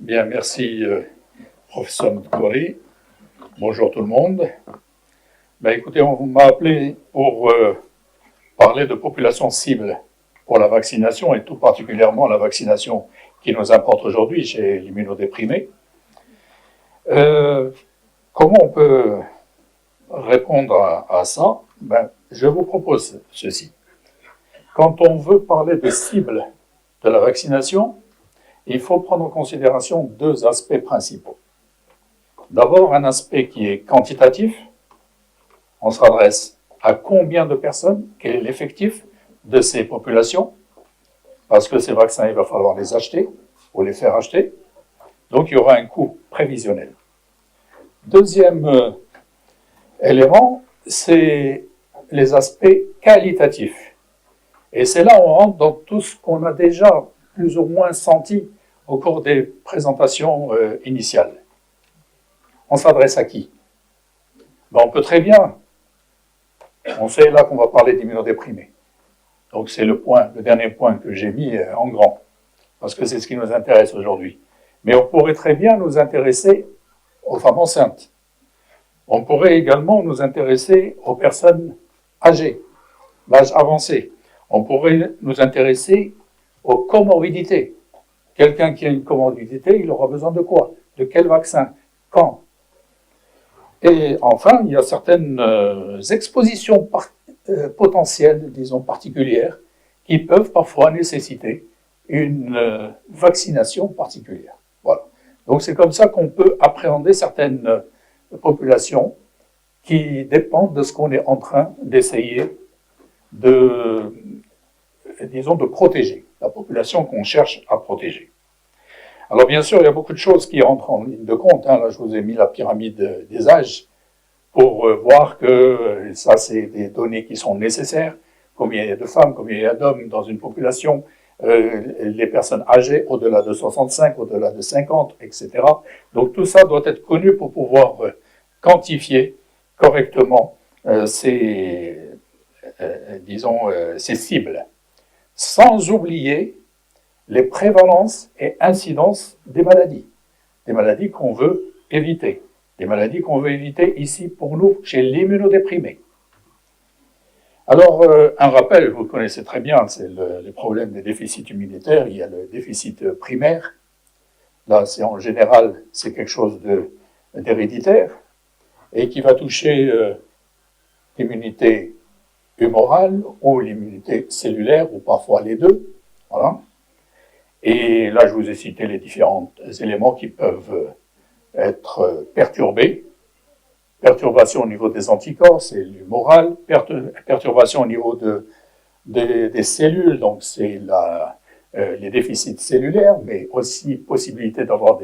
Bien, merci, professeur Moukouri. Bonjour tout le monde. Écoutez, on m'a appelé pour parler de population cible pour la vaccination et tout particulièrement la vaccination qui nous importe aujourd'hui chez l'immunodéprimé. Comment on peut répondre à ça? Je vous propose ceci. Quand on veut parler de cible de la vaccination, il faut prendre en considération deux aspects principaux. D'abord, un aspect qui est quantitatif. On s'adresse à combien de personnes, quel est l'effectif de ces populations, parce que ces vaccins, il va falloir les acheter ou les faire acheter. Donc, il y aura un coût prévisionnel. Deuxième élément, c'est les aspects qualitatifs. Et c'est là où on rentre dans tout ce qu'on a déjà plus ou moins senti au cours des présentations initiales. On s'adresse à qui? On peut très bien, on sait là qu'on va parler d'immunodéprimés. Donc c'est le dernier point que j'ai mis en grand, parce que c'est ce qui nous intéresse aujourd'hui. Mais on pourrait très bien nous intéresser aux femmes enceintes. On pourrait également nous intéresser aux personnes âgées, l'âge avancé. On pourrait nous intéresser aux comorbidités. Quelqu'un qui a une comorbidité, il aura besoin de quoi? De quel vaccin? Quand? Et enfin, il y a certaines expositions potentielles, disons particulières, qui peuvent parfois nécessiter une vaccination particulière. Voilà. Donc c'est comme ça qu'on peut appréhender certaines populations qui dépendent de ce qu'on est en train d'essayer de protéger, la population qu'on cherche à protéger. Alors bien sûr, il y a beaucoup de choses qui rentrent en ligne de compte. Là, je vous ai mis la pyramide des âges pour voir que ça, c'est des données qui sont nécessaires. Combien il y a de femmes, combien il y a d'hommes dans une population, les personnes âgées au-delà de 65, au-delà de 50, etc. Donc tout ça doit être connu pour pouvoir quantifier correctement ces cibles. Sans oublier les prévalences et incidences des maladies qu'on veut éviter, ici pour nous, chez l'immunodéprimé. Alors, un rappel, vous connaissez très bien, c'est le problème des déficits immunitaires. Il y a le déficit primaire. Là, en général, c'est quelque chose d'héréditaire et qui va toucher l'immunité humorale ou l'immunité cellulaire, ou parfois les deux. Voilà. Et là, je vous ai cité les différents éléments qui peuvent être perturbés. Perturbation au niveau des anticorps, c'est l'humoral. Perturbation au niveau des cellules, donc c'est les déficits cellulaires, mais aussi possibilité d'avoir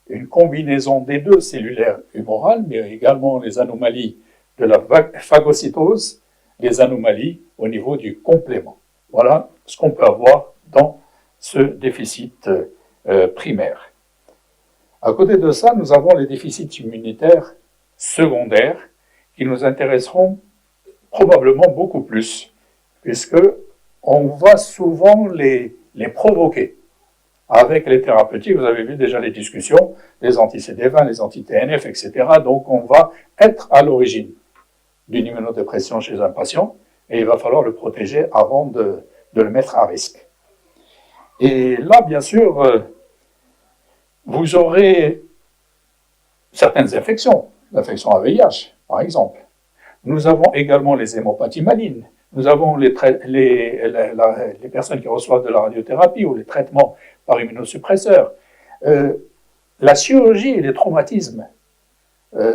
une combinaison des deux, cellulaire humoral, mais également les anomalies de la phagocytose, les anomalies au niveau du complément. Voilà ce qu'on peut avoir dans ce déficit primaire. À côté de ça, nous avons les déficits immunitaires secondaires qui nous intéresseront probablement beaucoup plus, puisque on va souvent les provoquer. Avec les thérapeutiques, vous avez vu déjà les discussions, les anti-CD20, les anti-TNF, etc. Donc on va être à l'origine d'une immunodépression chez un patient, et il va falloir le protéger avant de le mettre à risque. Et là, bien sûr, vous aurez certaines infections, l'infection à VIH, par exemple. Nous avons également les hémopathies malignes. Nous avons les personnes qui reçoivent de la radiothérapie ou les traitements par immunosuppresseurs. La chirurgie et les traumatismes,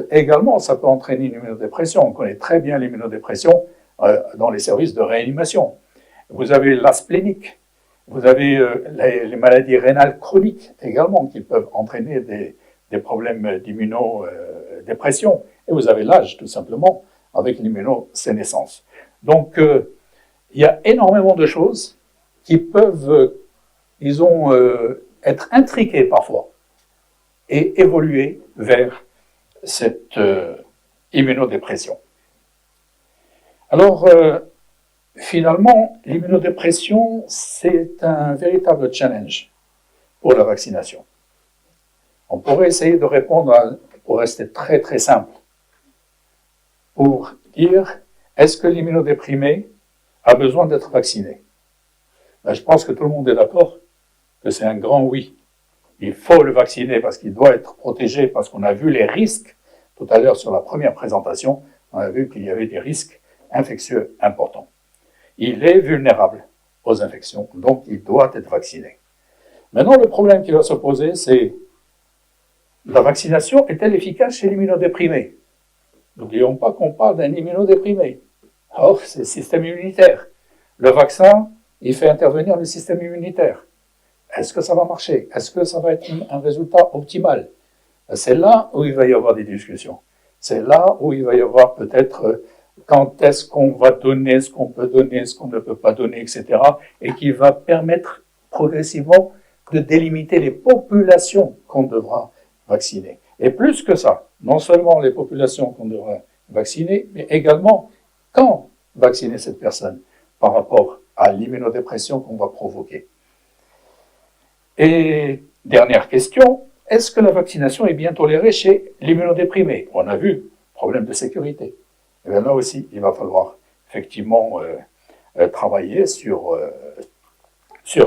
également, ça peut entraîner une immunodépression. On connaît très bien l'immunodépression dans les services de réanimation. Vous avez l'asplénique. Vous avez les maladies rénales chroniques également qui peuvent entraîner des problèmes d'immunodépression. Et vous avez l'âge, tout simplement, avec l'immunosénescence. Donc, il y a énormément de choses qui peuvent, être intriquées parfois et évoluer vers cette immunodépression. Alors, finalement, l'immunodépression, c'est un véritable challenge pour la vaccination. On pourrait essayer de répondre pour rester très très simple, pour dire, est-ce que l'immunodéprimé a besoin d'être vacciné? Ben, je pense que tout le monde est d'accord que c'est un grand oui. Il faut le vacciner parce qu'il doit être protégé, parce qu'on a vu les risques. Tout à l'heure, sur la première présentation, on a vu qu'il y avait des risques infectieux importants. Il est vulnérable aux infections, donc il doit être vacciné. Maintenant, le problème qui va se poser, c'est la vaccination est-elle efficace chez l'immunodéprimé? N'oublions pas qu'on parle d'un immunodéprimé. Or, c'est le système immunitaire. Le vaccin, il fait intervenir le système immunitaire. Est-ce que ça va marcher? Est-ce que ça va être un résultat optimal? C'est là où il va y avoir des discussions. C'est là où il va y avoir peut-être quand est-ce qu'on va donner, ce qu'on peut donner, ce qu'on ne peut pas donner, etc. Et qui va permettre progressivement de délimiter les populations qu'on devra vacciner. Et plus que ça, non seulement les populations qu'on devra vacciner, mais également quand vacciner cette personne par rapport à l'immunodépression qu'on va provoquer. Et dernière question, est-ce que la vaccination est bien tolérée chez l'immunodéprimé? On a vu, problème de sécurité. Et bien là aussi, il va falloir effectivement travailler sur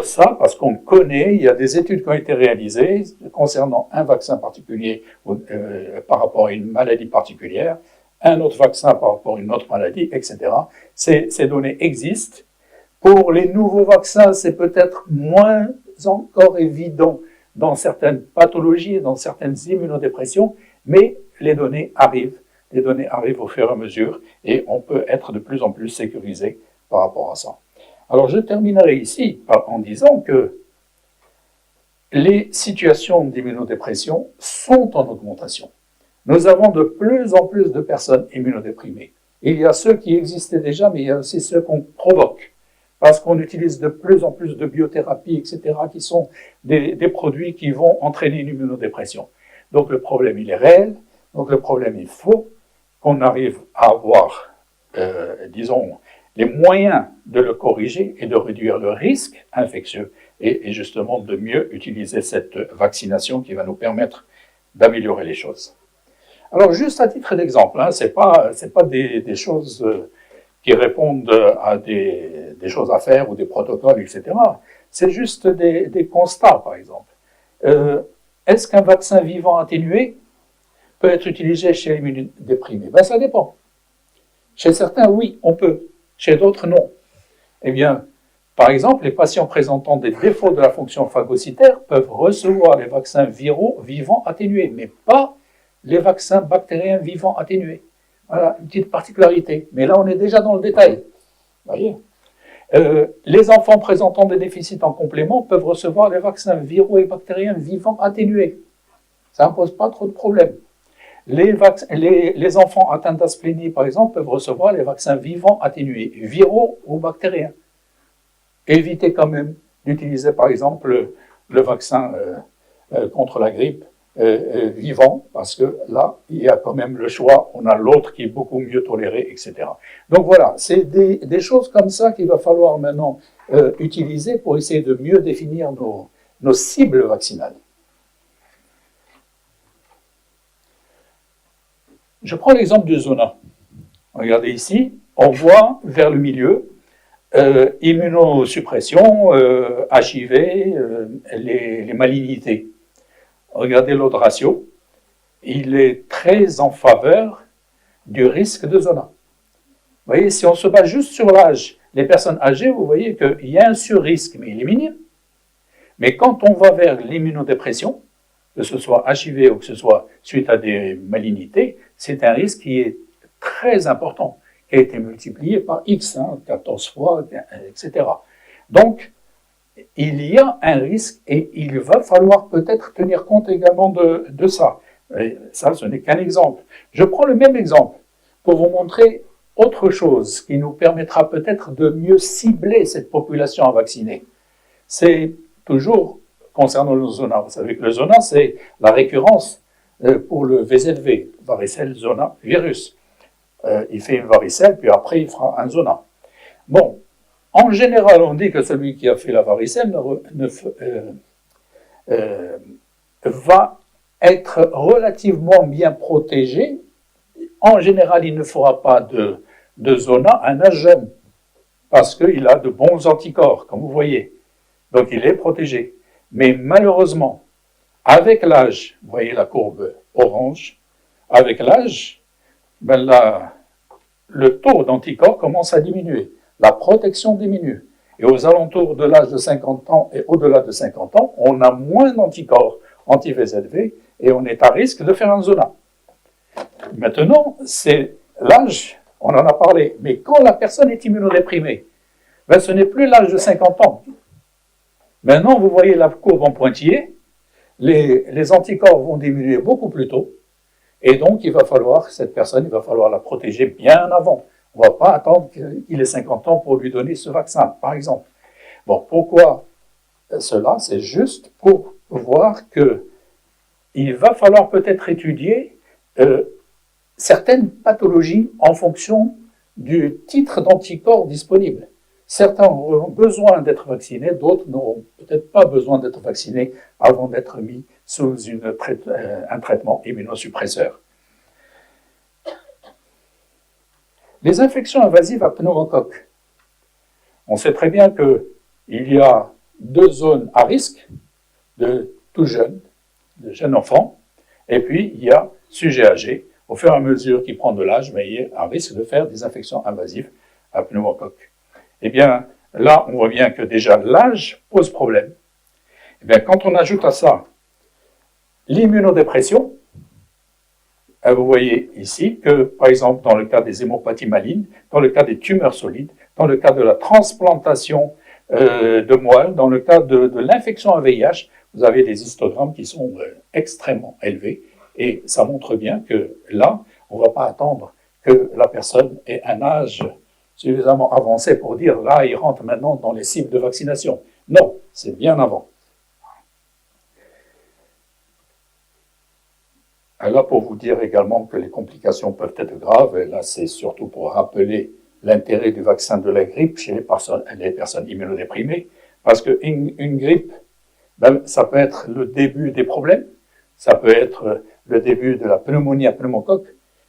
ça, parce qu'on connaît, il y a des études qui ont été réalisées concernant un vaccin particulier par rapport à une maladie particulière, un autre vaccin par rapport à une autre maladie, etc. Ces données existent. Pour les nouveaux vaccins, c'est peut-être moins encore évident dans certaines pathologies, dans certaines immunodépressions, mais les données arrivent au fur et à mesure, et on peut être de plus en plus sécurisé par rapport à ça. Alors je terminerai ici en disant que les situations d'immunodépression sont en augmentation. Nous avons de plus en plus de personnes immunodéprimées. Il y a ceux qui existaient déjà, mais il y a aussi ceux qu'on provoque, parce qu'on utilise de plus en plus de biothérapie, etc., qui sont des produits qui vont entraîner une immunodépression. Donc le problème, il est réel. Donc le problème, il faut qu'on arrive à avoir, disons, les moyens de le corriger et de réduire le risque infectieux et justement de mieux utiliser cette vaccination qui va nous permettre d'améliorer les choses. Alors juste à titre d'exemple, c'est pas des choses qui répondent à des choses à faire ou des protocoles, etc. C'est juste des constats, par exemple. Est-ce qu'un vaccin vivant atténué peut être utilisé chez les immunodéprimés? Ben, ça dépend. Chez certains, oui, on peut. Chez d'autres, non. Eh bien, par exemple, les patients présentant des défauts de la fonction phagocytaire peuvent recevoir les vaccins viraux vivants atténués, mais pas les vaccins bactériens vivants atténués. Voilà, une petite particularité. Mais là, on est déjà dans le détail. Vous voyez ? Les enfants présentant des déficits en complément peuvent recevoir les vaccins viraux et bactériens vivants atténués. Ça ne pose pas trop de problèmes. Les enfants atteints d'asplénie, par exemple, peuvent recevoir les vaccins vivants atténués, viraux ou bactériens. Évitez quand même d'utiliser, par exemple, le vaccin contre la grippe vivant, parce que là, il y a quand même le choix, on a l'autre qui est beaucoup mieux toléré, etc. Donc voilà, c'est des choses comme ça qu'il va falloir maintenant utiliser pour essayer de mieux définir nos cibles vaccinales. Je prends l'exemple du zona. Regardez ici, on voit vers le milieu immunosuppression, HIV, les malignités. Regardez l'autre ratio, il est très en faveur du risque de zona. Vous voyez, si on se base juste sur l'âge, les personnes âgées, vous voyez qu'il y a un sur-risque, mais il est minime. Mais quand on va vers l'immunodépression, que ce soit HIV ou que ce soit suite à des malignités, c'est un risque qui est très important, qui a été multiplié par X, 14 fois, etc. Donc, il y a un risque et il va falloir peut-être tenir compte également de ça. Et ça, ce n'est qu'un exemple. Je prends le même exemple pour vous montrer autre chose qui nous permettra peut-être de mieux cibler cette population à vacciner. C'est toujours concernant le zona. Vous savez que le zona, c'est la récurrence pour le VZV, varicelle zona virus. Il fait une varicelle, puis après il fera un zona. Bon, en général, on dit que celui qui a fait la varicelle va être relativement bien protégé. En général, il ne fera pas de zona à un âge jeune, parce qu'il a de bons anticorps, comme vous voyez. Donc il est protégé. Mais malheureusement, avec l'âge, vous voyez la courbe orange, avec l'âge, ben là, le taux d'anticorps commence à diminuer. La protection diminue. Et aux alentours de l'âge de 50 ans et au-delà de 50 ans, on a moins d'anticorps anti-VZV et on est à risque de faire un zona. Maintenant, c'est l'âge, on en a parlé, mais quand la personne est immunodéprimée, ben ce n'est plus l'âge de 50 ans. Maintenant, vous voyez la courbe en pointillé, les anticorps vont diminuer beaucoup plus tôt, et donc il va falloir la protéger bien avant. On ne va pas attendre qu'il ait 50 ans pour lui donner ce vaccin, par exemple. Bon, pourquoi cela? C'est juste pour voir qu'il va falloir peut-être étudier certaines pathologies en fonction du titre d'anticorps disponible. Certains auront besoin d'être vaccinés, d'autres n'auront peut-être pas besoin d'être vaccinés avant d'être mis sous un traitement immunosuppresseur. Les infections invasives à pneumocoque. On sait très bien qu'il y a deux zones à risque de tout jeune, de jeunes enfants, et puis il y a sujet âgé. Au fur et à mesure qu'il prend de l'âge, mais il y a un risque de faire des infections invasives à pneumocoque. Eh bien, là, on voit bien que déjà l'âge pose problème. Eh bien, quand on ajoute à ça l'immunodépression, vous voyez ici que, par exemple, dans le cas des hémopathies malignes, dans le cas des tumeurs solides, dans le cas de la transplantation de moelle, dans le cas de l'infection à VIH, vous avez des histogrammes qui sont extrêmement élevés. Et ça montre bien que là, on ne va pas attendre que la personne ait un âge suffisamment avancé pour dire là, il rentre maintenant dans les cibles de vaccination. Non, c'est bien avant. Là, pour vous dire également que les complications peuvent être graves, et là, c'est surtout pour rappeler l'intérêt du vaccin de la grippe chez les personnes immunodéprimées, parce qu'une grippe, ben, ça peut être le début des problèmes, ça peut être le début de la pneumonie à pneumocoque,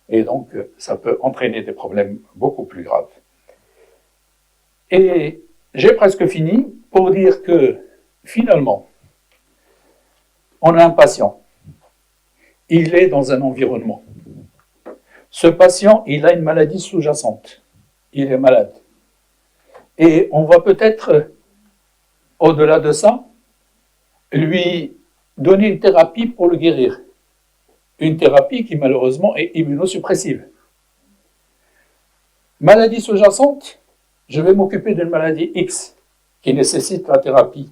et donc ça peut entraîner des problèmes beaucoup plus graves. Et j'ai presque fini pour dire que, finalement, on a un patient. Il est dans un environnement. Ce patient, il a une maladie sous-jacente. Il est malade. Et on va peut-être, au-delà de ça, lui donner une thérapie pour le guérir. Une thérapie qui, malheureusement, est immunosuppressive. Maladie sous-jacente, je vais m'occuper d'une maladie X qui nécessite la thérapie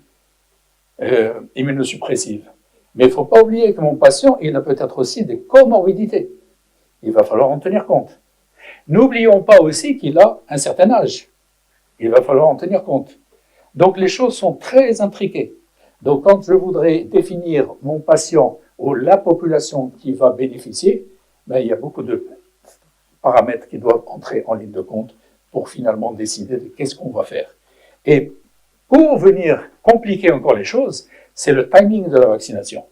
immunosuppressive. Mais il ne faut pas oublier que mon patient, il a peut-être aussi des comorbidités. Il va falloir en tenir compte. N'oublions pas aussi qu'il a un certain âge. Il va falloir en tenir compte. Donc les choses sont très intriquées. Donc quand je voudrais définir mon patient ou la population qui va bénéficier, ben, il y a beaucoup de paramètres qui doivent entrer en ligne de compte pour finalement décider de qu'est-ce qu'on va faire. Et pour venir compliquer encore les choses, c'est le timing de la vaccination.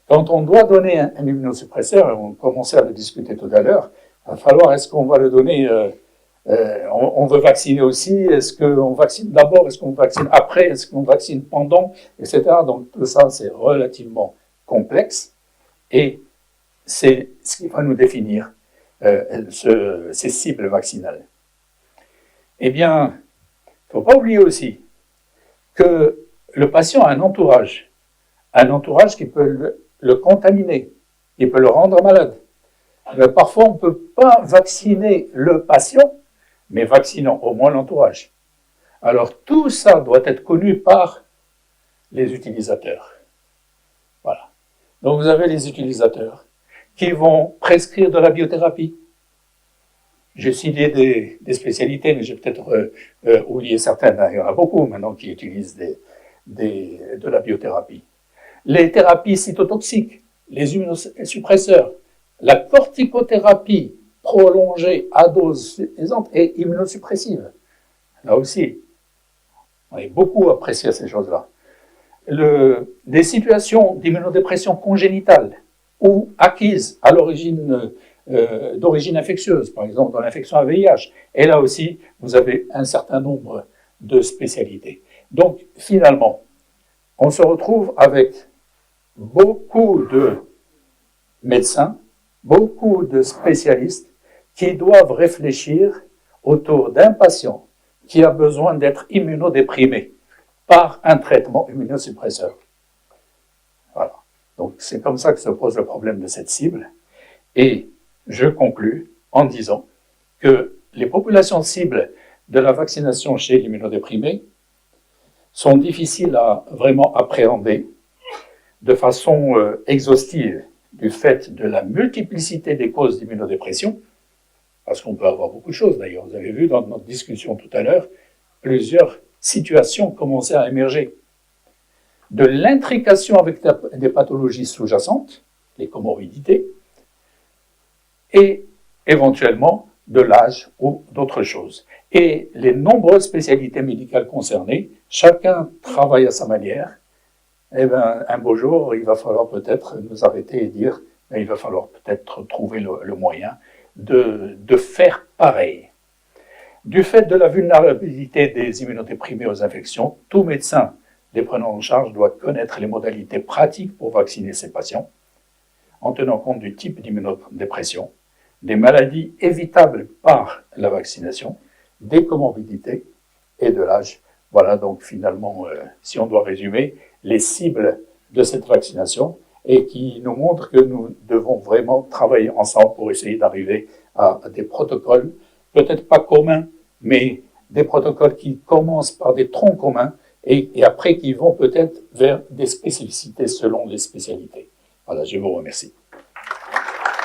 Quand on doit donner un immunosuppresseur, on commençait à le discuter tout à l'heure, il va falloir, est-ce qu'on va le donner, on veut vacciner aussi, est-ce qu'on vaccine d'abord, est-ce qu'on vaccine après, est-ce qu'on vaccine pendant, etc. Donc tout ça, c'est relativement complexe et c'est ce qui va nous définir ces cibles vaccinales. Eh bien, il ne faut pas oublier aussi que le patient a un entourage qui peut le contaminer, qui peut le rendre malade. Mais parfois, on ne peut pas vacciner le patient, mais vaccinons au moins l'entourage. Alors, tout ça doit être connu par les utilisateurs. Voilà. Donc, vous avez les utilisateurs qui vont prescrire de la biothérapie. J'ai cité des spécialités, mais j'ai peut-être oublié certaines. Il y en a beaucoup maintenant qui utilisent de la biothérapie. Les thérapies cytotoxiques, les immunosuppresseurs, la corticothérapie prolongée à dose suffisante et immunosuppressive. Là aussi, on est beaucoup apprécié ces choses-là. des situations d'immunodépression congénitale ou acquises à l'origine d'origine infectieuse, par exemple dans l'infection à VIH. Et là aussi, vous avez un certain nombre de spécialités. Donc, finalement, on se retrouve avec beaucoup de médecins, beaucoup de spécialistes qui doivent réfléchir autour d'un patient qui a besoin d'être immunodéprimé par un traitement immunosuppresseur. Voilà. Donc, c'est comme ça que se pose le problème de cette cible. Et je conclus en disant que les populations cibles de la vaccination chez l'immunodéprimé sont difficiles à vraiment appréhender de façon exhaustive du fait de la multiplicité des causes d'immunodépression, parce qu'on peut avoir beaucoup de choses d'ailleurs. Vous avez vu dans notre discussion tout à l'heure, plusieurs situations commençaient à émerger. De l'intrication avec des pathologies sous-jacentes, les comorbidités, et éventuellement de l'âge ou d'autres choses. Et les nombreuses spécialités médicales concernées, chacun travaille à sa manière. Eh bien, un beau jour, il va falloir peut-être nous arrêter et dire, il va falloir peut-être trouver le moyen de faire pareil. Du fait de la vulnérabilité des immunodéprimés aux infections, tout médecin les prenant en charge doit connaître les modalités pratiques pour vacciner ses patients, en tenant compte du type d'immunodépression, des maladies évitables par la vaccination, des comorbidités et de l'âge. Voilà donc finalement, si on doit résumer, les cibles de cette vaccination et qui nous montrent que nous devons vraiment travailler ensemble pour essayer d'arriver à des protocoles, peut-être pas communs, mais des protocoles qui commencent par des troncs communs et après qui vont peut-être vers des spécificités selon les spécialités. Voilà, je vous remercie.